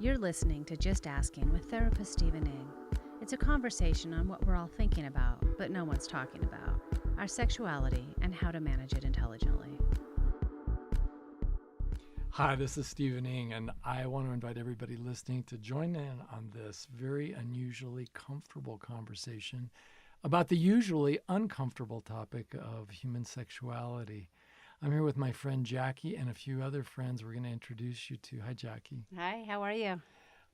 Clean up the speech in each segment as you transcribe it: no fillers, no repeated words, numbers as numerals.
You're listening to Just Asking with therapist Stephen Ng. It's a conversation on what we're all thinking about, but no one's talking about, our sexuality and how to manage it intelligently. Hi, this is Stephen Ng, and I want to invite everybody listening to join in on this very unusually comfortable conversation about the usually uncomfortable topic of human sexuality. I'm here with my friend Jackie and a few other friends we're going to introduce you to. Hi, Jackie. Hi, how are you?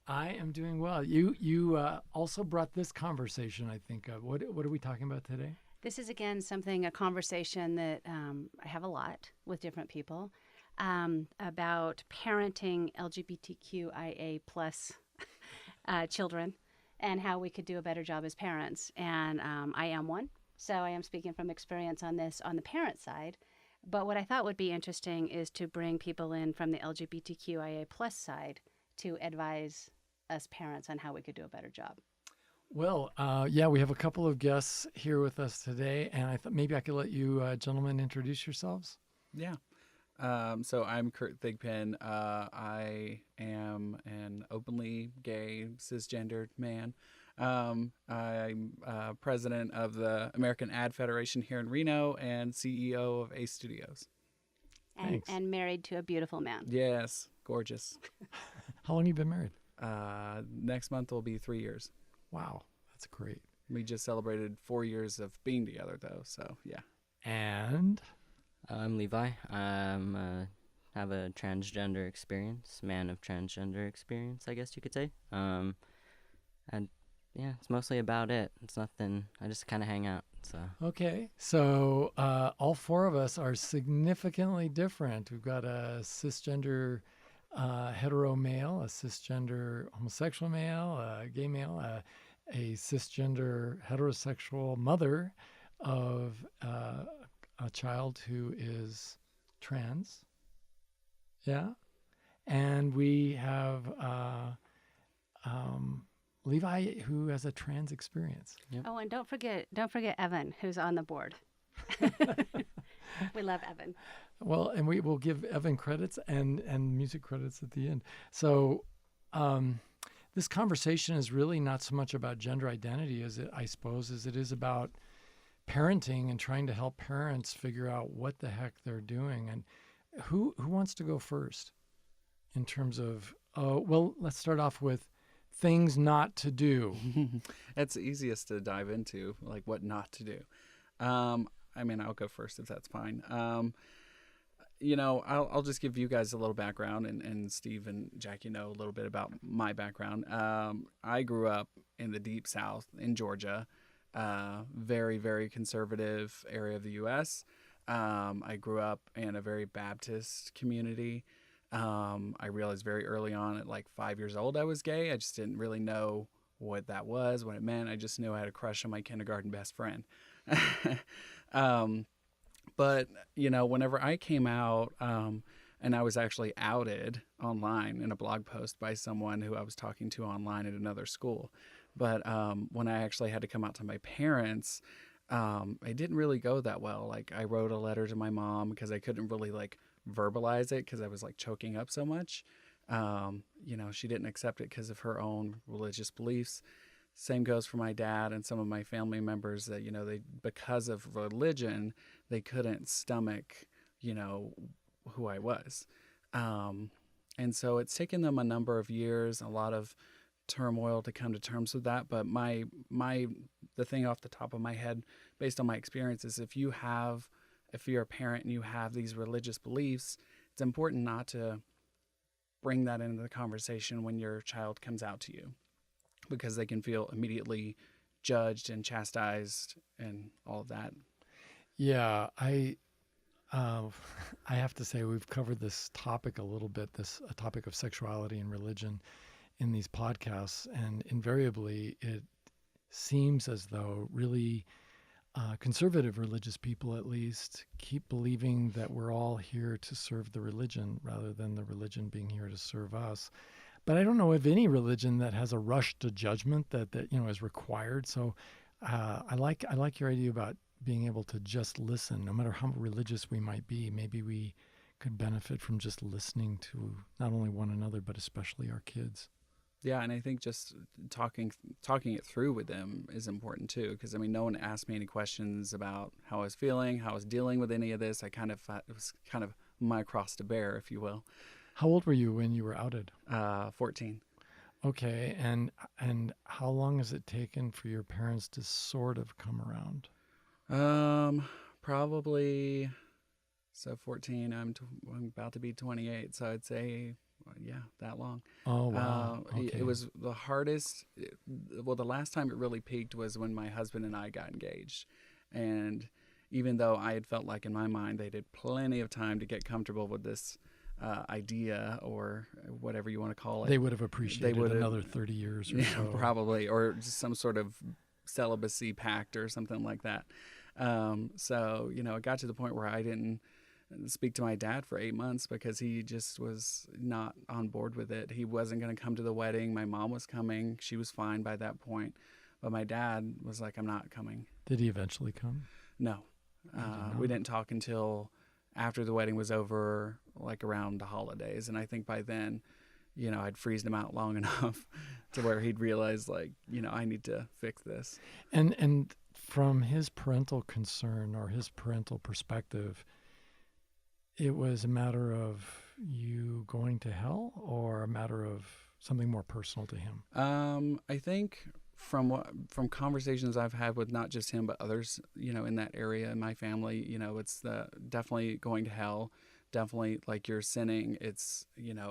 I am doing well. You also brought this conversation, I think. What are we talking about today? This is, again, a conversation that I have a lot with different people about parenting LGBTQIA plus children and how we could do a better job as parents. And I am one, so I am speaking from experience on this on the parent side. But what I thought would be interesting is to bring people in from the LGBTQIA plus side to advise us parents on how we could do a better job. Well, we have a couple of guests here with us today, and I thought maybe I could let you gentlemen introduce yourselves. Yeah. So I'm Kurt Thigpen. I am an openly gay, cisgendered man. I'm president of the American Ad Federation here in Reno and CEO of Ace Studios. And married to a beautiful man. Yes, gorgeous. How long have you been married? Next month will be 3 years. Wow, that's great. We just celebrated 4 years of being together, though, so yeah. And? I'm Levi. Have a transgender experience, man of transgender experience, I guess you could say. And yeah, it's mostly about it. It's nothing. I just kind of hang out. So Okay, so all four of us are significantly different. We've got a cisgender hetero male, a cisgender homosexual male, a gay male, a cisgender heterosexual mother of a child who is trans. Yeah. And we have Levi, who has a trans experience. Yep. Oh, and don't forget Evan, who's on the board. We love Evan. Well, and we will give Evan credits and music credits at the end. So this conversation is really not so much about gender identity as it is about parenting and trying to help parents figure out what the heck they're doing. And who wants to go first in terms of, let's start off with things not to do. That's the easiest to dive into, like what not to do. I'll go first if that's fine. I'll just give you guys a little background, and Steve and Jackie know a little bit about my background. I grew up in the Deep South in Georgia, very, very conservative area of the U.S. I grew up in a very Baptist community. I realized very early on at like 5 years old I was gay. I just didn't really know what that was, what it meant. I just knew I had a crush on my kindergarten best friend. But, whenever I came out, and I was actually outed online in a blog post by someone who I was talking to online at another school. But when I actually had to come out to my parents, it didn't really go that well. Like, I wrote a letter to my mom because I couldn't really verbalize it because I was choking up so much. She didn't accept it because of her own religious beliefs. Same goes for my dad and some of my family members that, because of religion, they couldn't stomach, who I was. And so it's taken them a number of years, a lot of turmoil to come to terms with that. But the thing off the top of my head, based on my experience, is if you're a parent and you have these religious beliefs, it's important not to bring that into the conversation when your child comes out to you, because they can feel immediately judged and chastised and all of that. Yeah, I have to say we've covered this topic a little bit, a topic of sexuality and religion in these podcasts, and invariably it seems as though really conservative religious people, at least, keep believing that we're all here to serve the religion rather than the religion being here to serve us. But I don't know of any religion that has a rush to judgment that is required. So I like your idea about being able to just listen, no matter how religious we might be. Maybe we could benefit from just listening to not only one another, but especially our kids. Yeah, and I think just talking it through with them is important too. Because I mean, no one asked me any questions about how I was feeling, how I was dealing with any of this. I kind of it was kind of my cross to bear, if you will. How old were you when you were outed? 14. Okay, and how long has it taken for your parents to sort of come around? Probably. So 14. I'm about to be 28. So I'd say, yeah, that long. Oh wow. It Okay. was the hardest. Well, the last time it really peaked was when my husband and I got engaged, and even though I had felt like in my mind they did plenty of time to get comfortable with this idea or whatever you want to call it, They would have appreciated would have- another 30 years or yeah, so. probably, or just some sort of celibacy pact or something like that. So it got to the point where I didn't speak to my dad for 8 months because he just was not on board with it. He wasn't going to come to the wedding. My mom was coming. She was fine by that point. But my dad was like, I'm not coming. Did he eventually come? No. We didn't talk until after the wedding was over, like around the holidays. And I think by then, I'd freezed him out long enough to where he'd realize, like, I need to fix this. And from his parental concern or his parental perspective, it was a matter of you going to hell or a matter of something more personal to him? I think from conversations I've had with not just him but others, in that area in my family, it's definitely going to hell, definitely like you're sinning. It's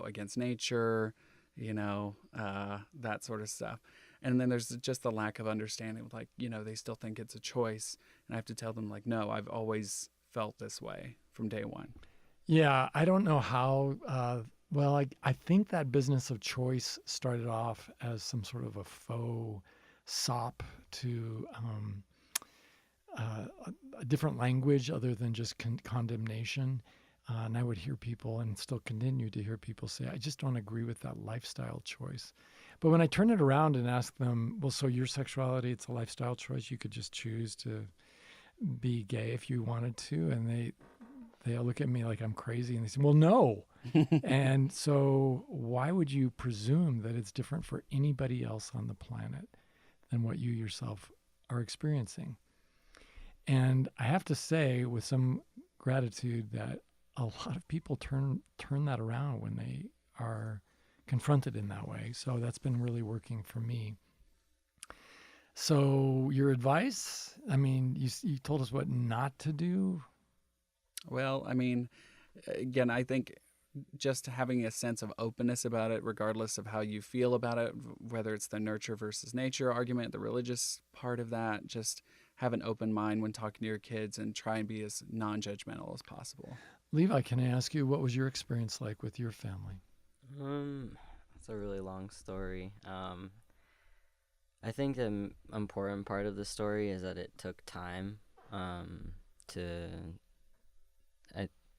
against nature, that sort of stuff. And then there's just the lack of understanding, like they still think it's a choice, and I have to tell them like, no, I've always felt this way from day one. Yeah, I don't know how. Well, I think that business of choice started off as some sort of a faux sop to a different language other than just condemnation. And I would hear people and still continue to hear people say, I just don't agree with that lifestyle choice. But when I turn it around and ask them, well, so your sexuality, it's a lifestyle choice. You could just choose to be gay if you wanted to. And they'll look at me like I'm crazy. And they say, well, no. And so why would you presume that it's different for anybody else on the planet than what you yourself are experiencing? And I have to say with some gratitude that a lot of people turn that around when they are confronted in that way. So that's been really working for me. So your advice, I mean, you told us what not to do. Well, I mean, again, I think just having a sense of openness about it, regardless of how you feel about it, whether it's the nurture versus nature argument, the religious part of that, just have an open mind when talking to your kids and try and be as non-judgmental as possible. Levi, can I ask you, what was your experience like with your family? It's a really long story. I think the important part of the story is that it took time. I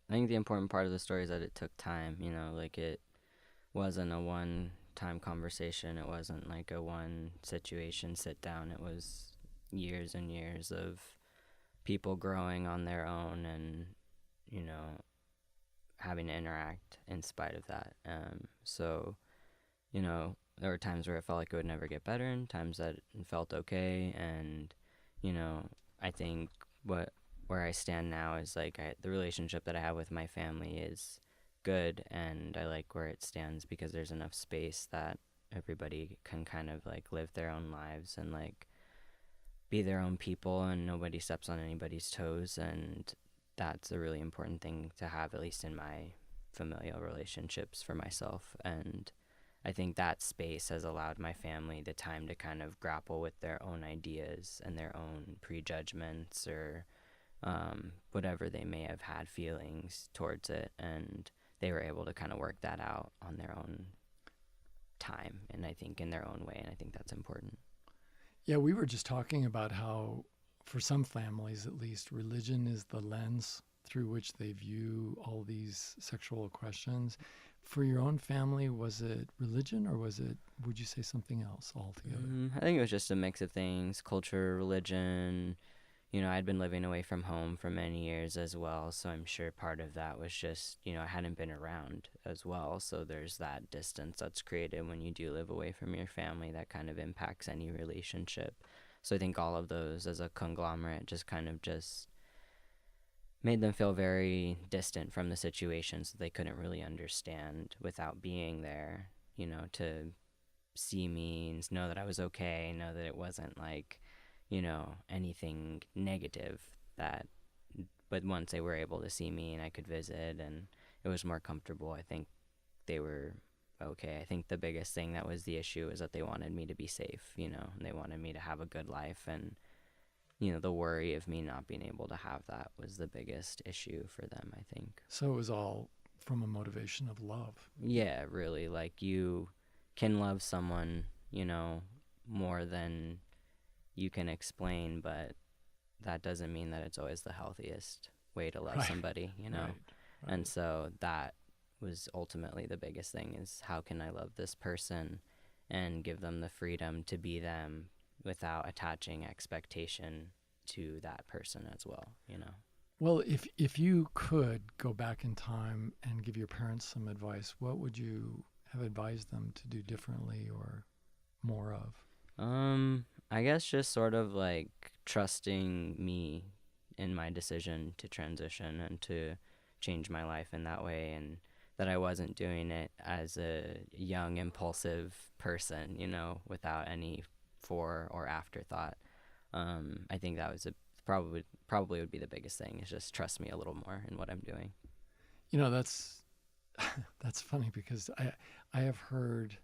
think the important part of the story is that it took time. Like it wasn't a one-time conversation. It wasn't like a one situation sit down. It was years and years of people growing on their own and having to interact in spite of that. So there were times where it felt like it would never get better and times that it felt okay. And, I think where I stand now is like the relationship that I have with my family is good, and I like where it stands because there's enough space that everybody can kind of like live their own lives and like be their own people and nobody steps on anybody's toes. And that's a really important thing to have, at least in my familial relationships for myself. And I think that space has allowed my family the time to kind of grapple with their own ideas and their own prejudgments or whatever they may have had feelings towards it. And they were able to kind of work that out on their own time and I think in their own way. And I think that's important. Yeah, we were just talking about how, for some families at least, religion is the lens through which they view all these sexual questions. For your own family, was it religion or would you say something else altogether? I think it was just a mix of things, culture, religion, I'd been living away from home for many years as well, so I'm sure part of that was just, I hadn't been around as well, so there's that distance that's created when you do live away from your family that kind of impacts any relationship. So I think all of those as a conglomerate just kind of just made them feel very distant from the situation, so they couldn't really understand without being there, to see me and know that I was okay, know that it wasn't like, anything negative but once they were able to see me and I could visit and it was more comfortable, I think they were okay. I think the biggest thing that was the issue is that they wanted me to be safe, and they wanted me to have a good life, and the worry of me not being able to have that was the biggest issue for them, I think. So it was all from a motivation of love. Yeah, really. Like, you can love someone, more than you can explain, but that doesn't mean that it's always the healthiest way to love Right. somebody, Right. And so that was ultimately the biggest thing, is how can I love this person and give them the freedom to be them without attaching expectation to that person as well, Well, if you could go back in time and give your parents some advice, what would you have advised them to do differently or more of? I guess just sort of like trusting me in my decision to transition and to change my life in that way, and that I wasn't doing it as a young, impulsive person, without any fore or afterthought. I think that was probably would be the biggest thing, is just trust me a little more in what I'm doing. That's that's funny, because I have heard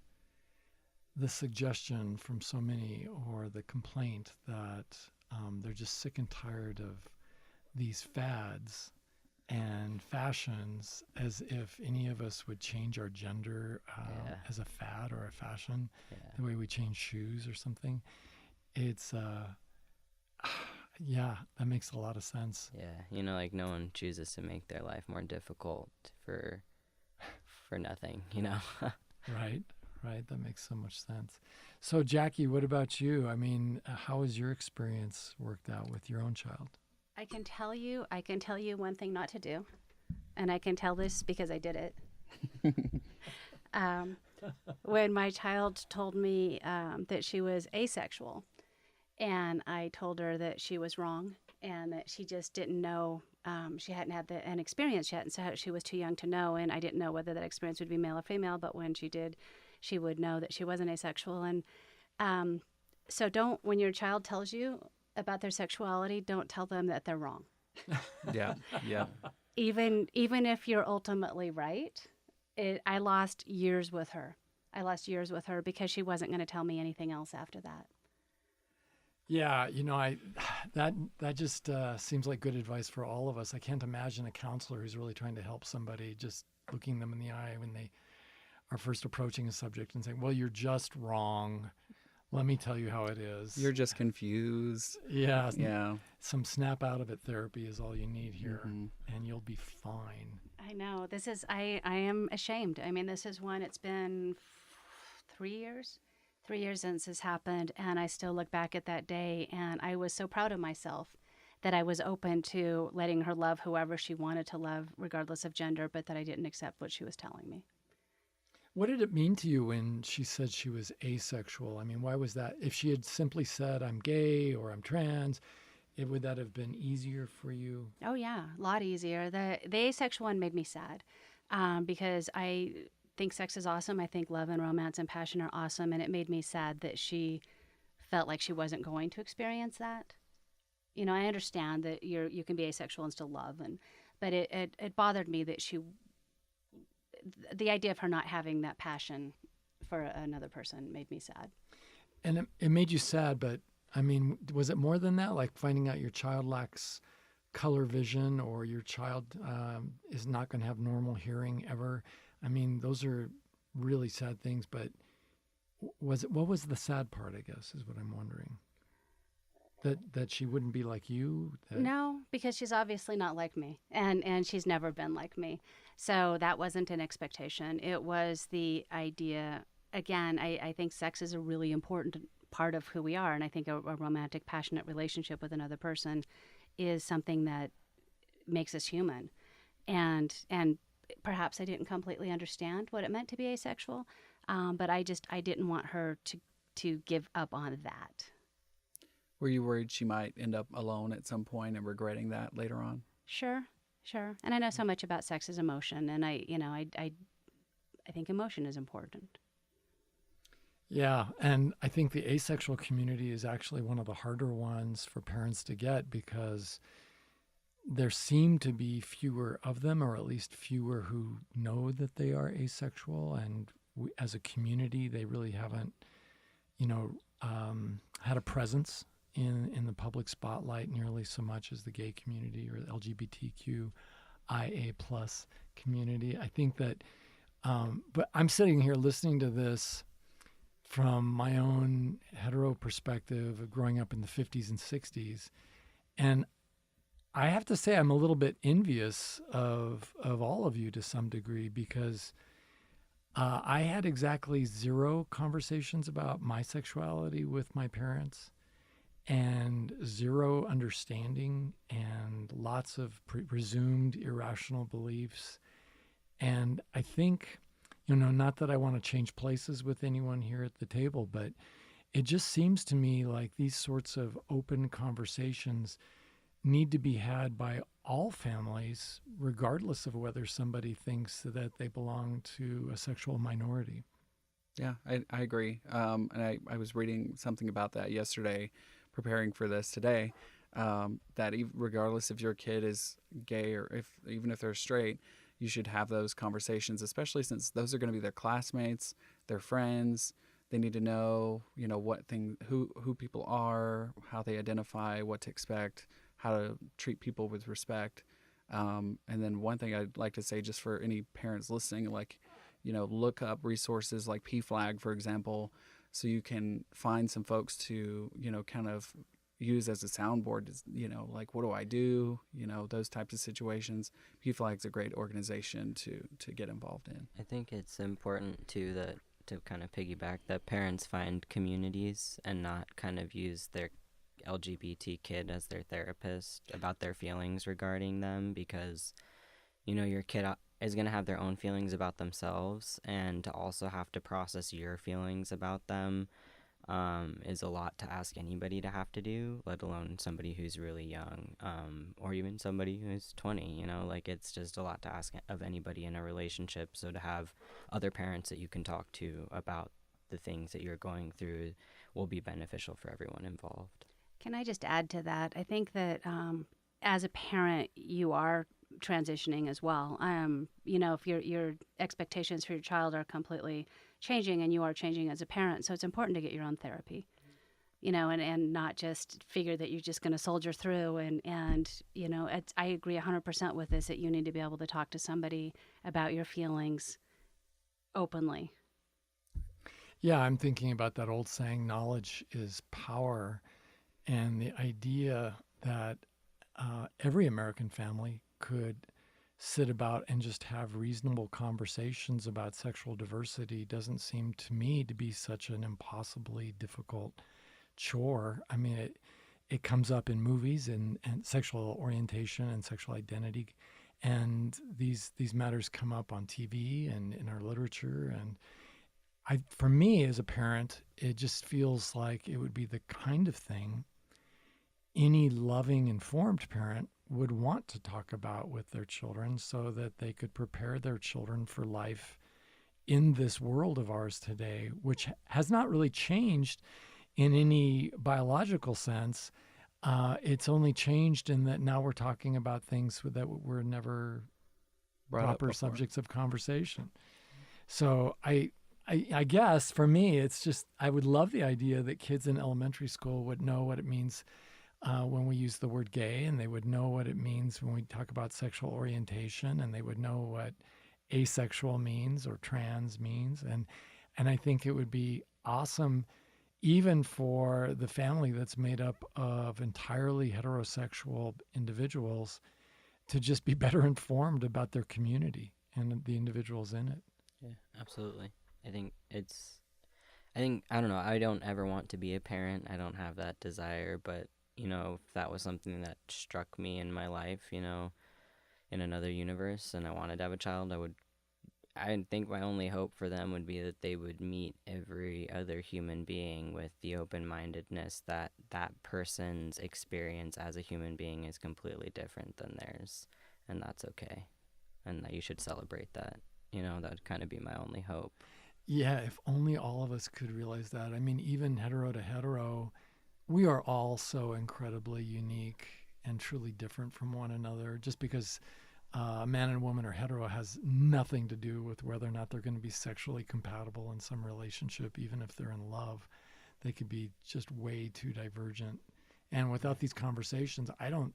the suggestion from so many, or the complaint, that they're just sick and tired of these fads and fashions, as if any of us would change our gender Yeah. as a fad or a fashion, Yeah. the way we change shoes or something. It's yeah, that makes a lot of sense. Yeah, like no one chooses to make their life more difficult for nothing, Right, right. That makes so much sense. So, Jackie, what about you? I mean, how has your experience worked out with your own child? I can tell you one thing not to do, and I can tell this because I did it. When my child told me that she was asexual, and I told her that she was wrong and that she just didn't know, she hadn't had an experience yet, and so she was too young to know, and I didn't know whether that experience would be male or female, but when she did, she would know that she wasn't asexual. And so when your child tells you about their sexuality, don't tell them that they're wrong. Yeah. Yeah. Even if you're ultimately right. I lost years with her. Because she wasn't going to tell me anything else after that. Yeah, that just seems like good advice for all of us. I can't imagine a counselor who's really trying to help somebody just looking them in the eye when they are first approaching a subject and saying, "Well, you're just wrong. Let me tell you how it is. You're just confused. Yeah, Yeah. some snap out of it therapy is all you need here, Mhm. and you'll be fine." I know. I am ashamed. I mean, this is one, it's been 3 years. 3 years since this happened, and I still look back at that day, and I was so proud of myself that I was open to letting her love whoever she wanted to love, regardless of gender, but that I didn't accept what she was telling me. What did it mean to you when she said she was asexual? I mean, why was that? If she had simply said, "I'm gay" or "I'm trans," would that have been easier for you? Oh yeah, a lot easier. The asexual one made me sad, because I think sex is awesome. I think love and romance and passion are awesome, and it made me sad that she felt like she wasn't going to experience that. I understand that you can be asexual and still love, but it bothered me that the idea of her not having that passion for another person made me sad. And it made you sad, but I mean, was it more than that? Like finding out your child lacks color vision, or your child is not going to have normal hearing ever? I mean, those are really sad things, but what was the sad part, I guess, is what I'm wondering. That she wouldn't be like you? No, because she's obviously not like me, and she's never been like me. So that wasn't an expectation. It was the idea. Again, I think sex is a really important part of who we are. And I think a romantic, passionate relationship with another person is something that makes us human. And perhaps I didn't completely understand what it meant to be asexual, but I didn't want her to give up on that. Were you worried she might end up alone at some point and regretting that later on? Sure. And I know so much about sex as emotion, and I think emotion is important. Yeah, and I think the asexual community is actually one of the harder ones for parents to get because there seem to be fewer of them, or at least fewer who know that they are asexual. And as a community, they really haven't, had a presence in the public spotlight nearly so much as the gay community or the LGBTQIA plus community. I think that, but I'm sitting here listening to this from my own hetero perspective of growing up in the 50s and 60s. And I have to say I'm a little bit envious of all of you to some degree because I had exactly 0 conversations about my sexuality with my parents and 0 understanding and lots of presumed irrational beliefs. And I think, not that I want to change places with anyone here at the table, but it just seems to me like these sorts of open conversations need to be had by all families, regardless of whether somebody thinks that they belong to a sexual minority. Yeah, I agree. And I was reading something about that yesterday, preparing for this today, that regardless if your kid is gay or even if they're straight, you should have those conversations, especially since those are going to be their classmates, their friends. They need to know, who people are, how they identify, what to expect, how to treat people with respect. And then one thing I'd like to say, just for any parents listening, look up resources like PFLAG, for example, so you can find some folks to, kind of use as a soundboard, what do I do? Those types of situations. PFLAG's a great organization to get involved in. I think it's important too to kind of piggyback that parents find communities and not kind of use their LGBT kid as their therapist about their feelings regarding them, because your kid is going to have their own feelings about themselves, and to also have to process your feelings about them is a lot to ask anybody to have to do, let alone somebody who's really young, or even somebody who's 20. It's just a lot to ask of anybody in a relationship. So to have other parents that you can talk to about the things that you're going through will be beneficial for everyone involved. Can I just add to that? I think that as a parent, you are transitioning as well. If your expectations for your child are completely changing, and you are changing as a parent, so it's important to get your own therapy, and not just figure that you're just going to soldier through. And I agree 100% with this, that you need to be able to talk to somebody about your feelings openly. Yeah, I'm thinking about that old saying, knowledge is power. And the idea that every American family could sit about and just have reasonable conversations about sexual diversity doesn't seem to me to be such an impossibly difficult chore. I mean, it comes up in movies and sexual orientation and sexual identity. And these matters come up on TV and in our literature. And for me as a parent, it just feels like it would be the kind of thing any loving, informed parent would want to talk about with their children so that they could prepare their children for life in this world of ours today, which has not really changed in any biological sense. It's only changed in that now we're talking about things that were never proper subjects of conversation. So I guess for me, it's just, I would love the idea that kids in elementary school would know what it means when we use the word gay, and they would know what it means when we talk about sexual orientation, and they would know what asexual means or trans means. And I think it would be awesome even for the family that's made up of entirely heterosexual individuals to just be better informed about their community and the individuals in it. Yeah, absolutely. I think I think, I don't know, I don't ever want to be a parent. I don't have that desire, but, if that was something that struck me in my life, in another universe, and I wanted to have a child, I think my only hope for them would be that they would meet every other human being with the open-mindedness that that person's experience as a human being is completely different than theirs, and that's okay, and that you should celebrate that. That would kind of be my only hope. Yeah, if only all of us could realize that. I mean, even hetero to hetero, we are all so incredibly unique and truly different from one another. Just because a man and woman are hetero has nothing to do with whether or not they're going to be sexually compatible in some relationship, even if they're in love. They could be just way too divergent. And without these conversations, I don't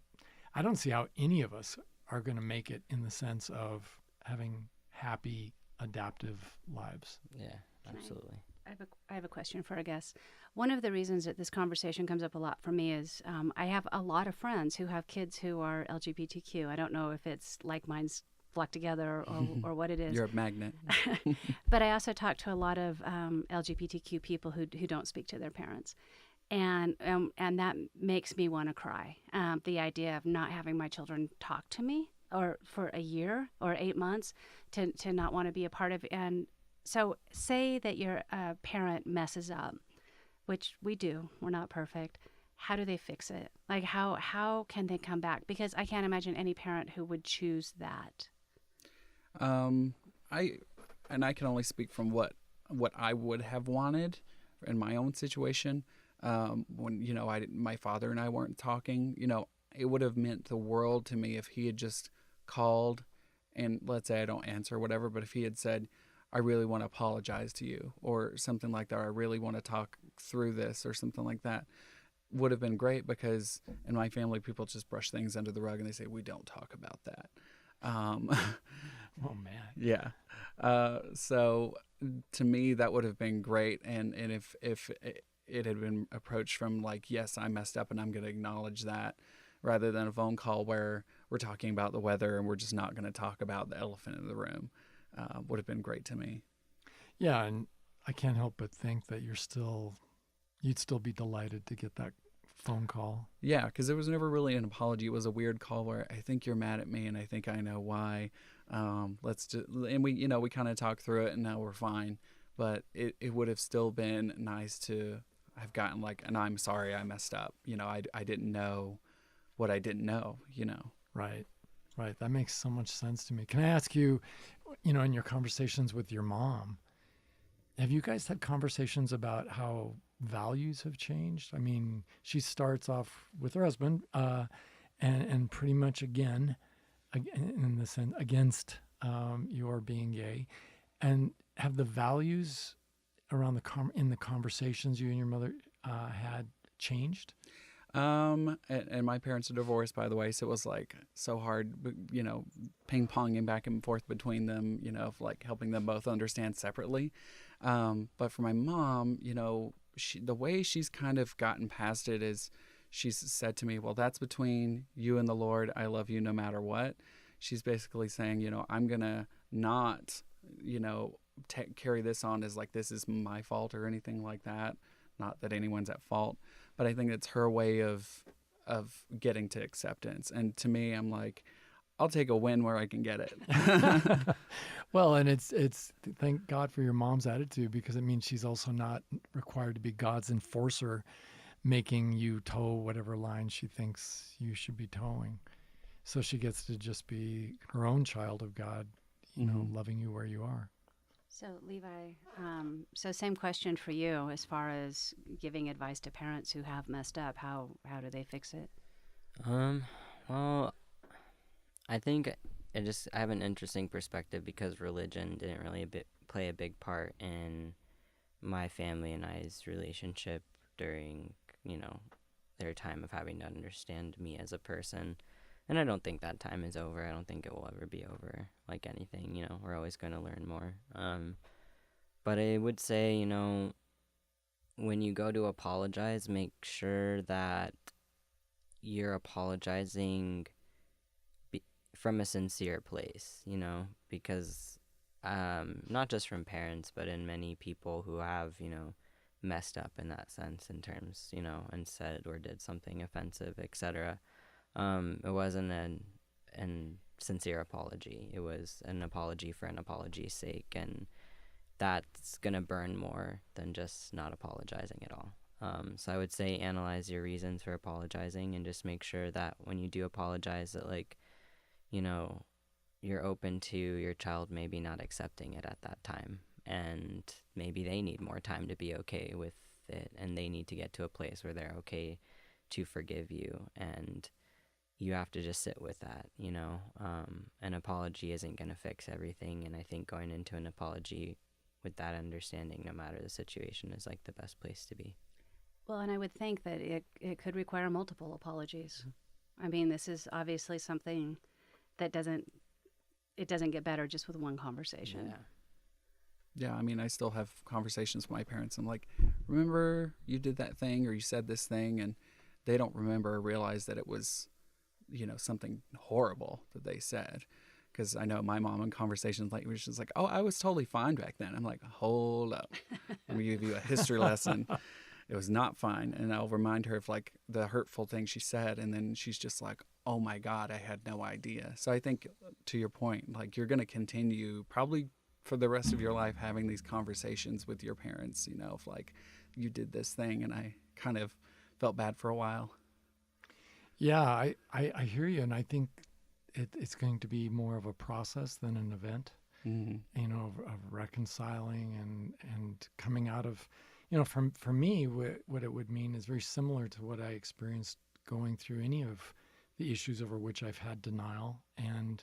see how any of us are going to make it in the sense of having happy, adaptive lives. Yeah, absolutely. I have a question for our guests. One of the reasons that this conversation comes up a lot for me is I have a lot of friends who have kids who are LGBTQ. I don't know if it's like minds flock together or what it is. You're a magnet. But I also talk to a lot of LGBTQ people who don't speak to their parents. And that makes me want to cry. The idea of not having my children talk to me or for a year or 8 months to not want to be a part of. And so say that your parent messes up, which we do. We're not perfect. How do they fix it? Like how can they come back? Because I can't imagine any parent who would choose that. I can only speak from what I would have wanted in my own situation. When my father and I weren't talking, it would have meant the world to me if he had just called, and let's say I don't answer or whatever, but if he had said, I really want to apologize to you or something like that, or I really want to talk through this or something like that, would have been great, because in my family, people just brush things under the rug and they say, we don't talk about that. Oh, man. Yeah. So to me, that would have been great. And if it had been approached from like, yes, I messed up and I'm going to acknowledge that, rather than a phone call where we're talking about the weather and we're just not going to talk about the elephant in the room, would have been great to me. Yeah, and I can't help but think that you'd still be delighted to get that phone call. Yeah, because it was never really an apology. It was a weird call where I think you're mad at me and I think I know why. We kind of talked through it and now we're fine. But it would have still been nice to have gotten like, and I'm sorry I messed up. I didn't know what I didn't know, Right. That makes so much sense to me. Can I ask you, in your conversations with your mom, have you guys had conversations about how values have changed? I mean, she starts off with her husband, and pretty much again, in the sense against your being gay, and have the values around in the conversations you and your mother had changed? And my parents are divorced, by the way, so it was like so hard, ping ponging back and forth between them, of like helping them both understand separately. But for my mom, the way she's kind of gotten past it is she's said to me, well, that's between you and the Lord. I love you no matter what. She's basically saying, I'm going to not, carry this on as like this is my fault or anything like that. Not that anyone's at fault, but I think it's her way of getting to acceptance. And to me, I'm like, I'll take a win where I can get it. Well, and it's thank God for your mom's attitude, because it means she's also not required to be God's enforcer, making you toe whatever line she thinks you should be towing. So she gets to just be her own child of God, loving you where you are. So Levi, so same question for you as far as giving advice to parents who have messed up. How do they fix it? Well, I think I have an interesting perspective because religion didn't really play a big part in my family and I's relationship during, their time of having to understand me as a person. And I don't think that time is over. I don't think it will ever be over. Like anything, we're always going to learn more. But I would say, when you go to apologize, make sure that you're apologizing from a sincere place, because not just from parents, but in many people who have, messed up in that sense in terms, you know, and said or did something offensive, etc. It wasn't an sincere apology. It was an apology for an apology's sake, and that's gonna burn more than just not apologizing at all. So I would say analyze your reasons for apologizing and just make sure that when you do apologize that, like, you know, you're open to your child maybe not accepting it at that time, and maybe they need more time to be okay with it, and they need to get to a place where they're okay to forgive you, and you have to just sit with that, you know. An apology isn't going to fix everything, and I think going into an apology with that understanding, no matter the situation, is like the best place to be. Well, and I would think that it could require multiple apologies. I mean, this is obviously something that doesn't get better just with one conversation. Yeah, I mean, I still have conversations with my parents. I'm like, remember you did that thing or you said this thing, and they don't remember or realize that it was, you know, something horrible that they said. Because I know my mom in conversations like, was just like, oh, I was totally fine back then. I'm like, hold up. Let me give you a history lesson. It was not fine. And I'll remind her of like the hurtful thing she said. And then she's just like, oh my God, I had no idea. So I think to your point, like you're going to continue probably for the rest of your life having these conversations with your parents, you know, if like you did this thing and I kind of felt bad for a while. Yeah, I hear you. And I think it's going to be more of a process than an event, you know, of reconciling and coming out of, you know, for me, what it would mean is very similar to what I experienced going through any of the issues over which I've had denial. And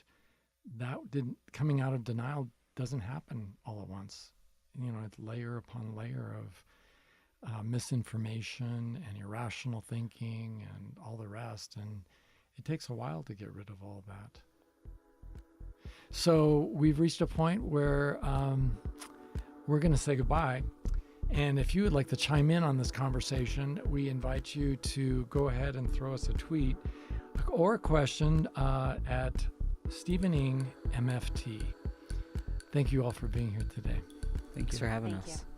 coming out of denial doesn't happen all at once. You know, it's layer upon layer of misinformation and irrational thinking and all the rest. And it takes a while to get rid of all that. So we've reached a point where we're going to say goodbye. And if you would like to chime in on this conversation, we invite you to go ahead and throw us a tweet or a question at Stephen Ng MFT. Thank you all for being here today. Thank Thanks you. for having Thank us. you.